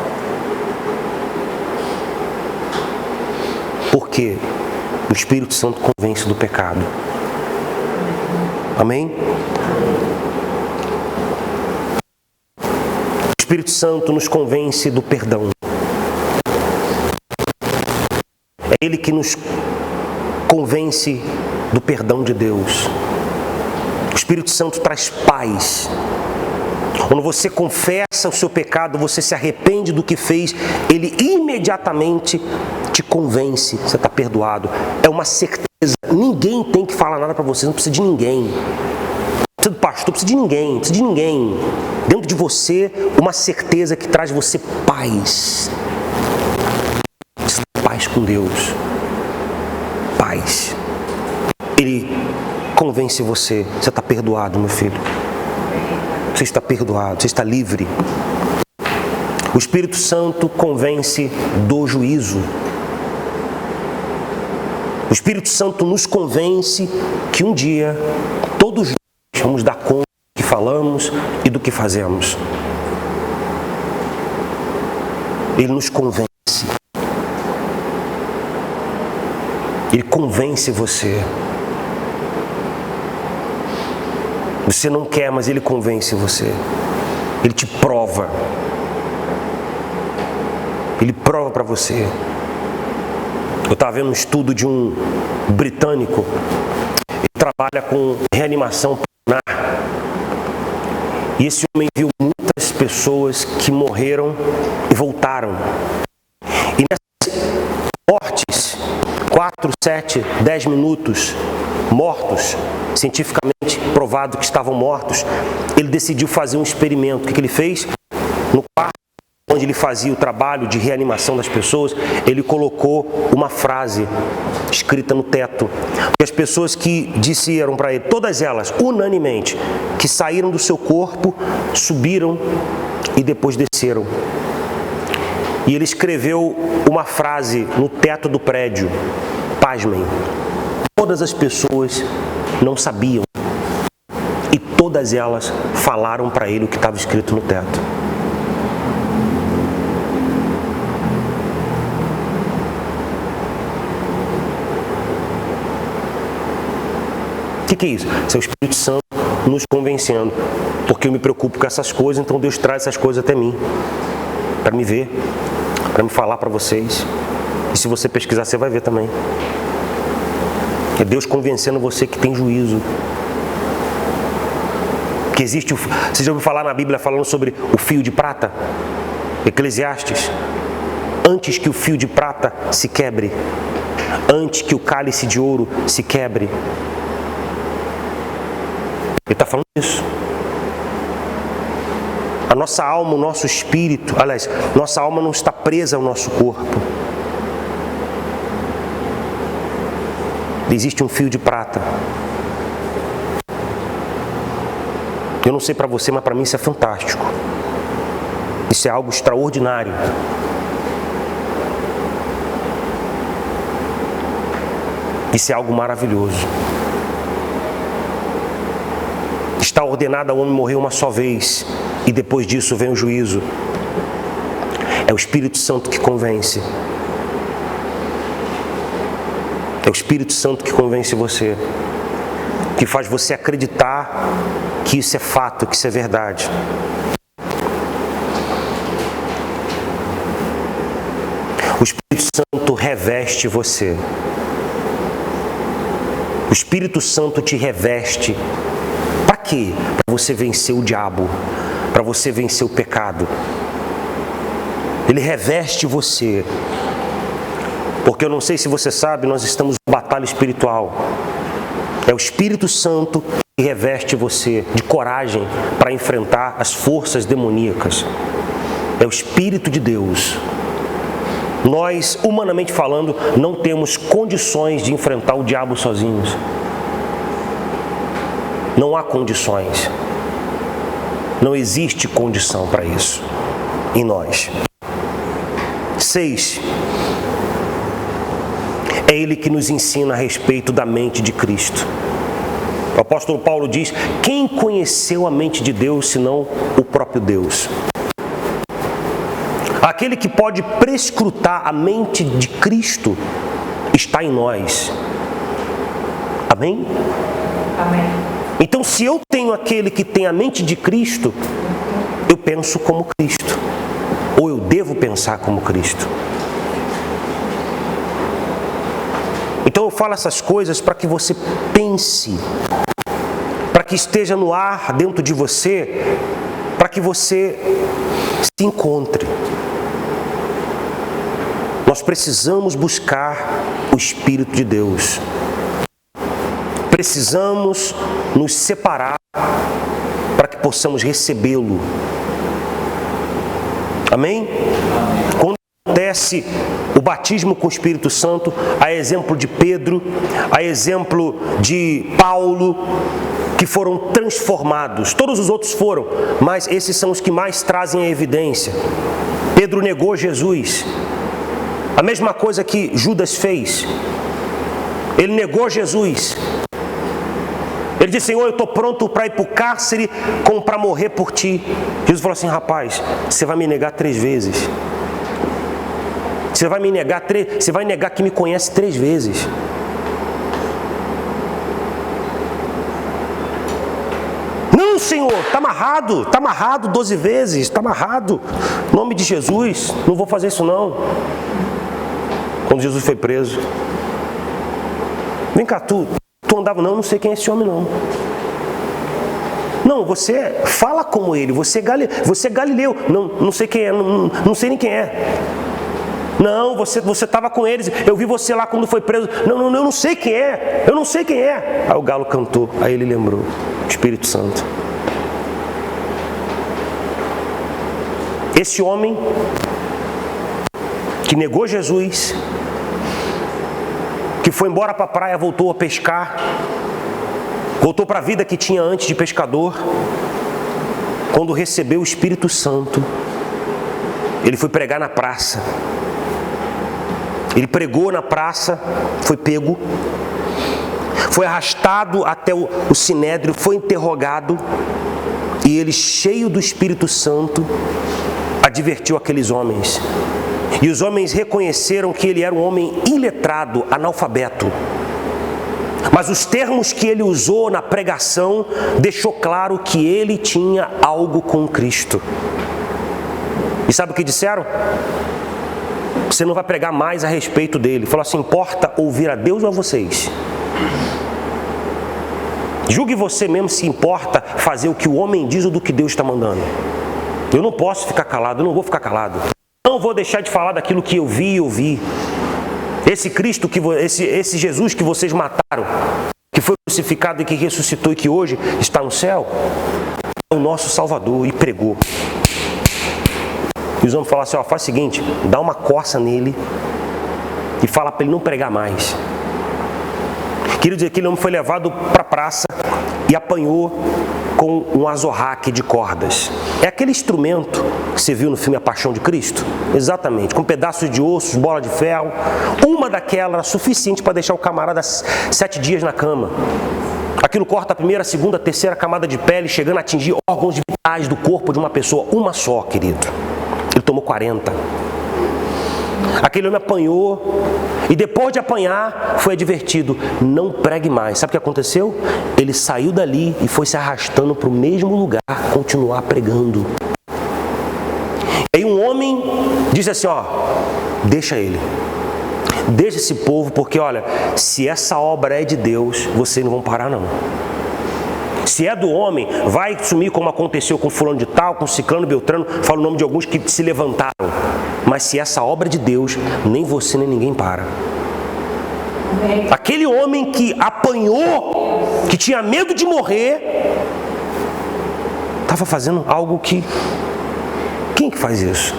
Por quê? O Espírito Santo convence do pecado. Amém? O Espírito Santo nos convence do perdão. É Ele que nos convence do perdão de Deus. O Espírito Santo traz paz. Quando você confessa o seu pecado, você se arrepende do que fez, Ele imediatamente te convence, você está perdoado. É uma certeza. Ninguém tem que falar nada para você, não precisa de ninguém. Não precisa do pastor, não precisa de ninguém, não precisa de ninguém. Dentro de você, uma certeza que traz você paz. Paz com Deus. Paz. Ele convence você. Você está perdoado, meu filho. Você está perdoado, você está livre. O Espírito Santo convence do juízo. O Espírito Santo nos convence que um dia todos nós vamos dar conta do que falamos e do que fazemos. Ele nos convence. Ele convence você. Você não quer, mas Ele convence você. Ele te prova. Ele prova para você. Eu estava vendo um estudo de um britânico. Ele trabalha com reanimação pulmonar. E esse homem viu muitas pessoas que morreram e voltaram. E nessas mortes, 4, 7, 10 minutos, mortos, cientificamente provado que estavam mortos, ele decidiu fazer um experimento. O que ele fez? No quarto onde ele fazia o trabalho de reanimação das pessoas, ele colocou uma frase escrita no teto. E as pessoas que disseram para ele, todas elas, unanimemente, que saíram do seu corpo, subiram e depois desceram. E ele escreveu uma frase no teto do prédio. Pasmem. Todas as pessoas não sabiam. E todas elas falaram para ele o que estava escrito no teto. O que é isso? Esse é o Espírito Santo nos convencendo. Porque eu me preocupo com essas coisas, então Deus traz essas coisas até mim. Para me ver, para me falar para vocês. E se você pesquisar, você vai ver também. É Deus convencendo você que tem juízo. Que existe, você já ouviu falar na Bíblia falando sobre o fio de prata? Eclesiastes. Antes que o fio de prata se quebre, antes que o cálice de ouro se quebre. Ele está falando isso. A nossa alma, o nosso espírito, aliás, nossa alma não está presa ao nosso corpo. Existe um fio de prata. Eu não sei para você, mas para mim isso é fantástico. Isso é algo extraordinário. Isso é algo maravilhoso. Está ordenado ao homem morrer uma só vez, e depois disso vem o juízo. É o Espírito Santo que convence. É o Espírito Santo que convence você, que faz você acreditar que isso é fato, que isso é verdade. O Espírito Santo reveste você. O Espírito Santo te reveste. Para quê? Para você vencer o diabo, para você vencer o pecado. Ele reveste você. Porque eu não sei se você sabe, nós estamos em batalha espiritual. É o Espírito Santo que reveste você de coragem para enfrentar as forças demoníacas. É o Espírito de Deus. Nós, humanamente falando, não temos condições de enfrentar o diabo sozinhos. Não há condições. Não existe condição para isso em nós. 6. É Ele que nos ensina a respeito da mente de Cristo. O apóstolo Paulo diz, quem conheceu a mente de Deus, senão o próprio Deus? Aquele que pode prescrutar a mente de Cristo está em nós. Amém? Amém. Então, se eu tenho aquele que tem a mente de Cristo, eu penso como Cristo. Ou eu devo pensar como Cristo. eu falo essas coisas para que você pense, para que esteja no ar dentro de você, para que você se encontre. Nós precisamos buscar o Espírito de Deus. Precisamos nos separar para que possamos recebê-lo. Amém? Quando acontece o batismo com o Espírito Santo, a exemplo de Pedro, a exemplo de Paulo, que foram transformados. Todos os outros foram, mas esses são os que mais trazem a evidência. Pedro negou Jesus. A mesma coisa que Judas fez. Ele negou Jesus. Ele disse: Senhor, eu estou pronto para ir para o cárcere como para morrer por ti. Jesus falou assim: rapaz, você vai me negar 3 vezes. Você vai negar que me conhece 3 vezes. Não, Senhor, está amarrado 12 vezes, está amarrado. Em nome de Jesus, não vou fazer isso não. Quando Jesus foi preso, vem cá, tu andava, não sei quem é esse homem não. Não, você fala como ele, você é galileu, não sei quem é, não sei nem quem é. Não, você estava com eles, eu vi você lá quando foi preso. Não, eu não sei quem é, eu não sei quem é. Aí o galo cantou, aí ele lembrou, Espírito Santo. Esse homem que negou Jesus, que foi embora para a praia, voltou a pescar, voltou para a vida que tinha antes de pescador. Quando recebeu o Espírito Santo, ele foi pregar na praça. Ele pregou na praça, foi pego, foi arrastado até o sinédrio, foi interrogado, e ele, cheio do Espírito Santo, advertiu aqueles homens. E os homens reconheceram que ele era um homem iletrado, analfabeto. Mas os termos que ele usou na pregação deixou claro que ele tinha algo com Cristo. E sabe o que disseram? Você não vai pregar mais a respeito dele. Falou assim: importa ouvir a Deus ou a vocês? Julgue você mesmo se importa fazer o que o homem diz ou do que Deus está mandando. Eu não posso ficar calado, eu não vou ficar calado. Não vou deixar de falar daquilo que eu vi e ouvi. Esse Cristo, esse Jesus que vocês mataram, que foi crucificado e que ressuscitou e que hoje está no céu, é o nosso Salvador, e pregou. E os homens falaram assim: ó, faz o seguinte, dá uma coça nele e fala para ele não pregar mais. Queria dizer que aquele homem foi levado para a praça e apanhou com um azorraque de cordas. É aquele instrumento que você viu no filme A Paixão de Cristo? Exatamente, com pedaços de ossos, bola de ferro. Uma daquelas era suficiente para deixar o camarada 7 dias na cama. Aquilo corta a primeira, a segunda, a terceira camada de pele, chegando a atingir órgãos vitais do corpo de uma pessoa. Uma só, querido. Ele tomou 40. Aquele homem apanhou e depois de apanhar foi advertido: não pregue mais. Sabe o que aconteceu? Ele saiu dali e foi se arrastando para o mesmo lugar, continuar pregando. Aí um homem disse assim: ó, deixa ele, deixa esse povo, porque olha, se essa obra é de Deus, vocês não vão parar não. Se é do homem, vai sumir como aconteceu com fulano de tal, com ciclano, beltrano, fala o nome de alguns que se levantaram. Mas se essa obra é de Deus, nem você nem ninguém para. Amém. Aquele homem que apanhou, que tinha medo de morrer, estava fazendo algo que... Quem que faz isso?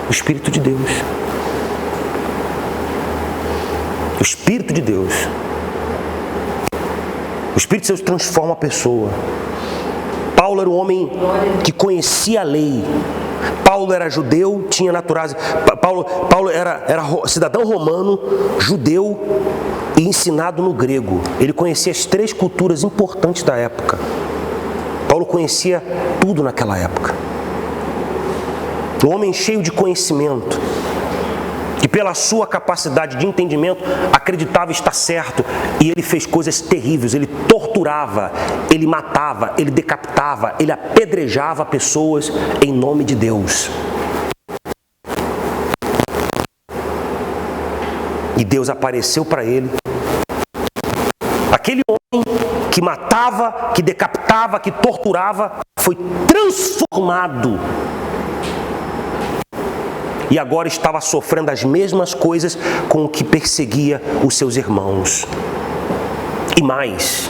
O Espírito de Deus. O Espírito de Deus. O Espírito de Deus transforma a pessoa. Paulo era um homem que conhecia a lei. Paulo era judeu, tinha naturais. Paulo era cidadão romano, judeu e ensinado no grego. Ele conhecia as 3 culturas importantes da época. Paulo conhecia tudo naquela época. Um homem cheio de conhecimento, que pela sua capacidade de entendimento acreditava estar certo, e ele fez coisas terríveis. Ele torturava, ele matava, ele decapitava, ele apedrejava pessoas em nome de Deus. E Deus apareceu para ele. Aquele homem que matava, que decapitava, que torturava, foi transformado. E agora estava sofrendo as mesmas coisas com o que perseguia os seus irmãos. E mais,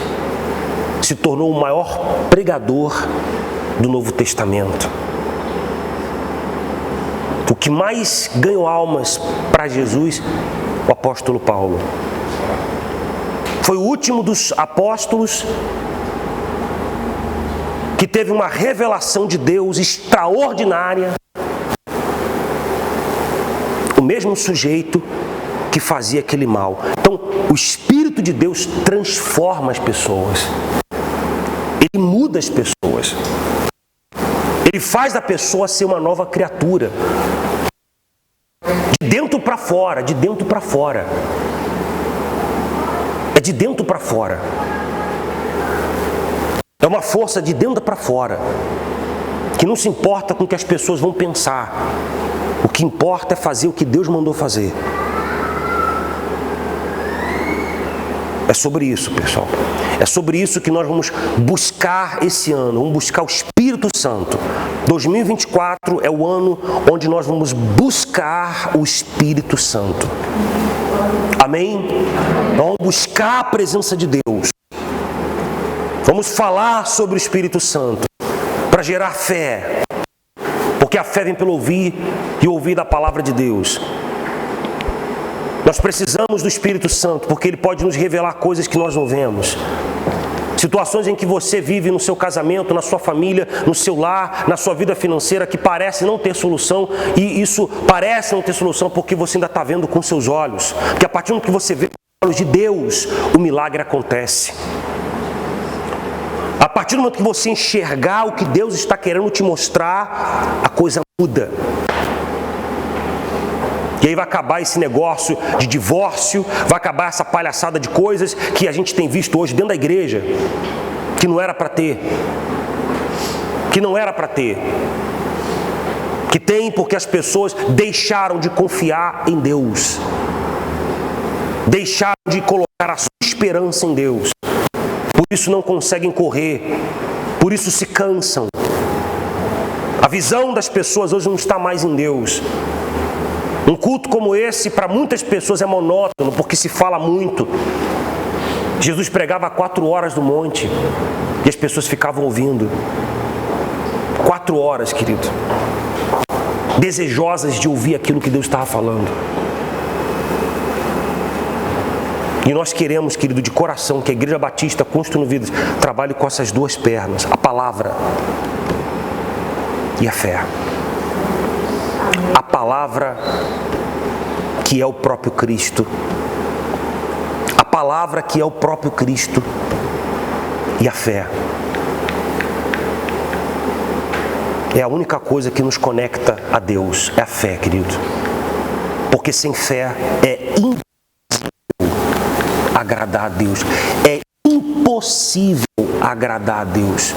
se tornou o maior pregador do Novo Testamento. O que mais ganhou almas para Jesus, o apóstolo Paulo. Foi o último dos apóstolos que teve uma revelação de Deus extraordinária. O mesmo sujeito que fazia aquele mal. Então, o Espírito de Deus transforma as pessoas. Ele muda as pessoas. Ele faz da pessoa ser uma nova criatura. De dentro para fora, de dentro para fora. É de dentro para fora. É uma força de dentro para fora. Que não se importa com o que as pessoas vão pensar. O que importa é fazer o que Deus mandou fazer. É sobre isso, pessoal. É sobre isso que nós vamos buscar esse ano. Vamos buscar o Espírito Santo. 2024 é o ano onde nós vamos buscar o Espírito Santo. Amém? Vamos buscar a presença de Deus. Vamos falar sobre o Espírito Santo para gerar fé. Porque a fé vem pelo ouvir e ouvir da palavra de Deus. Nós precisamos do Espírito Santo, porque Ele pode nos revelar coisas que nós não vemos. Situações em que você vive no seu casamento, na sua família, no seu lar, na sua vida financeira, que parece não ter solução. E isso parece não ter solução porque você ainda está vendo com seus olhos. Porque a partir do momento que você vê com os olhos de Deus, o milagre acontece. A partir do momento que você enxergar o que Deus está querendo te mostrar, a coisa muda. E aí vai acabar esse negócio de divórcio, vai acabar essa palhaçada de coisas que a gente tem visto hoje dentro da igreja, que não era para ter. Que não era para ter. Que tem porque as pessoas deixaram de confiar em Deus. Deixaram de colocar a sua esperança em Deus. Por isso não conseguem correr. Por isso se cansam. A visão das pessoas hoje não está mais em Deus. Um culto como esse, para muitas pessoas, é monótono, porque se fala muito. Jesus pregava 4 horas no monte e as pessoas ficavam ouvindo. 4 horas, querido. Desejosas de ouvir aquilo que Deus estava falando. E nós queremos, querido, de coração, que a Igreja Batista Construindo Vidas trabalhe com essas duas pernas, a palavra e a fé. A palavra que é o próprio Cristo. A palavra que é o próprio Cristo. E a fé. É a única coisa que nos conecta a Deus. É a fé, querido. Porque sem fé é impossível agradar a Deus. É impossível agradar a Deus.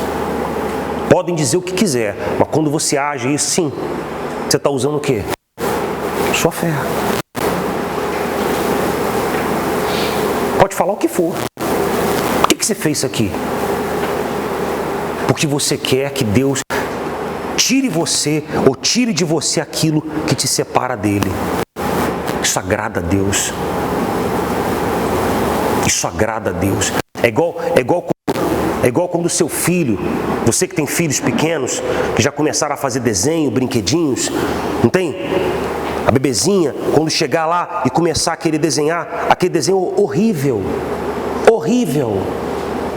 Podem dizer o que quiser, mas quando você age isso, sim, você está usando o quê? Sua fé. Pode falar o que for. Por que você fez isso aqui? Porque você quer que Deus tire você ou tire de você aquilo que te separa dele. Isso agrada a Deus. Isso agrada a Deus. É igual quando o seu filho, você que tem filhos pequenos, que já começaram a fazer desenho, brinquedinhos, não tem? A bebezinha, quando chegar lá e começar a querer desenhar, aquele desenho horrível, horrível.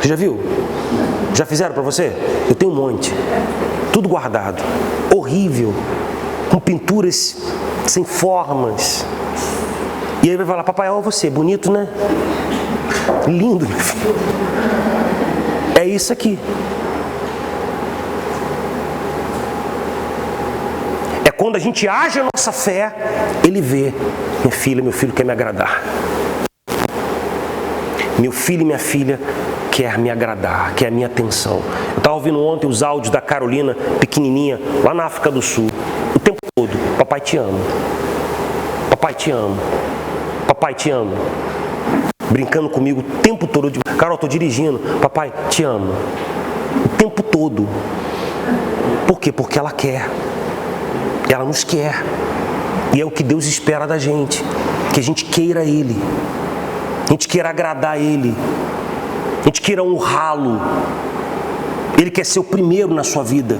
Você já viu? Já fizeram para você? Eu tenho um monte, tudo guardado, horrível, com pinturas sem formas. E aí vai falar, papai, olha você, bonito, né? Lindo, meu filho. É isso aqui. É quando a gente age a nossa fé, ele vê, minha filha, meu filho quer me agradar. Meu filho e minha filha quer me agradar, quer a minha atenção. Eu estava ouvindo ontem os áudios da Carolina, pequenininha, lá na África do Sul. O tempo todo, papai te ama. Papai te ama. papai, te amo. Brincando comigo o tempo todo. Carol, estou dirigindo. Papai, te amo. O tempo todo. Por quê? Porque ela quer. Ela nos quer. E é o que Deus espera da gente. Que a gente queira Ele. A gente queira agradar Ele. A gente queira honrá-lo. Ele quer ser o primeiro na sua vida.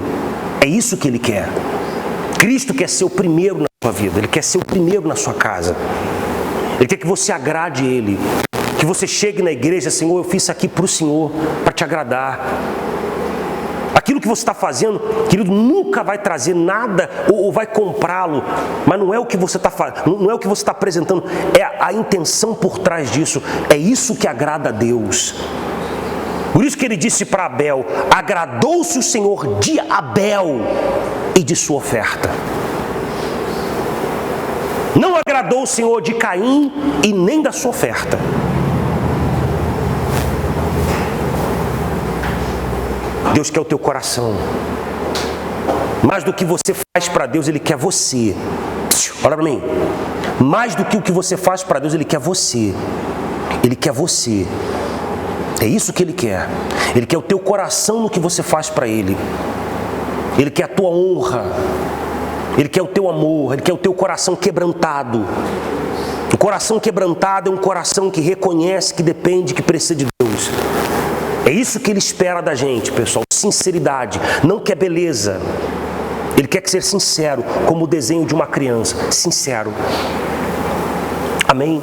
É isso que Ele quer. Cristo quer ser o primeiro na sua vida. Ele quer ser o primeiro na sua casa. Ele quer que você agrade Ele. Que você chegue na igreja, Senhor, eu fiz isso aqui para o Senhor, para te agradar. Aquilo que você está fazendo, querido, nunca vai trazer nada ou vai comprá-lo. Mas não é o que você está fazendo, não é o que você está apresentando. É a intenção por trás disso. É isso que agrada a Deus. Por isso que ele disse para Abel: agradou-se o Senhor de Abel e de sua oferta. Não agradou o Senhor de Caim e nem da sua oferta. Deus quer o teu coração. Mais do que você faz para Deus, Ele quer você. Olha para mim. Mais do que o que você faz para Deus, Ele quer você. Ele quer você. É isso que Ele quer. Ele quer o teu coração no que você faz para Ele. Ele quer a tua honra. Ele quer o teu amor. Ele quer o teu coração quebrantado. O coração quebrantado é um coração que reconhece, que depende, que precisa de Deus. É isso que Ele espera da gente, pessoal. Sinceridade. Não quer beleza. Ele quer que seja sincero, como o desenho de uma criança. Sincero. Amém?